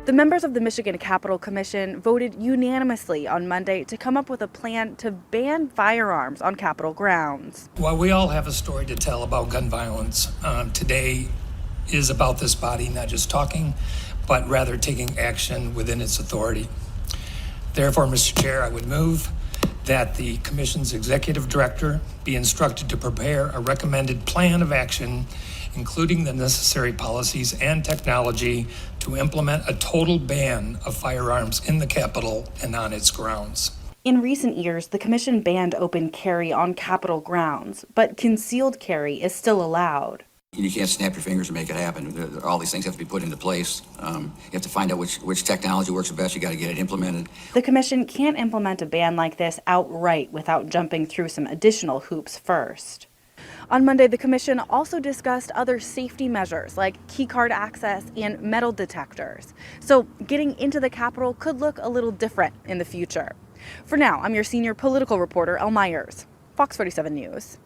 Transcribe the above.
The members of the Michigan Capitol Commission voted unanimously on Monday to come up with a plan to ban firearms on Capitol grounds. While we all have a story to tell about gun violence, today is about this body not just talking, but rather taking action within its authority. Therefore, Mr. Chair, I would move that the Commission's Executive Director be instructed to prepare a recommended plan of action, including the necessary policies and technology to implement a total ban of firearms in the Capitol and on its grounds. In recent years, the Commission banned open carry on Capitol grounds, but concealed carry is still allowed. You can't snap your fingers and make it happen. All these things have to be put into place. You have to find out which technology works the best. You got to get it implemented. The Commission can't implement a ban like this outright without jumping through some additional hoops first. On Monday, the Commission also discussed other safety measures like keycard access and metal detectors. So getting into the Capitol could look a little different in the future. For now, I'm your senior political reporter, Elle Myers, Fox 47 News.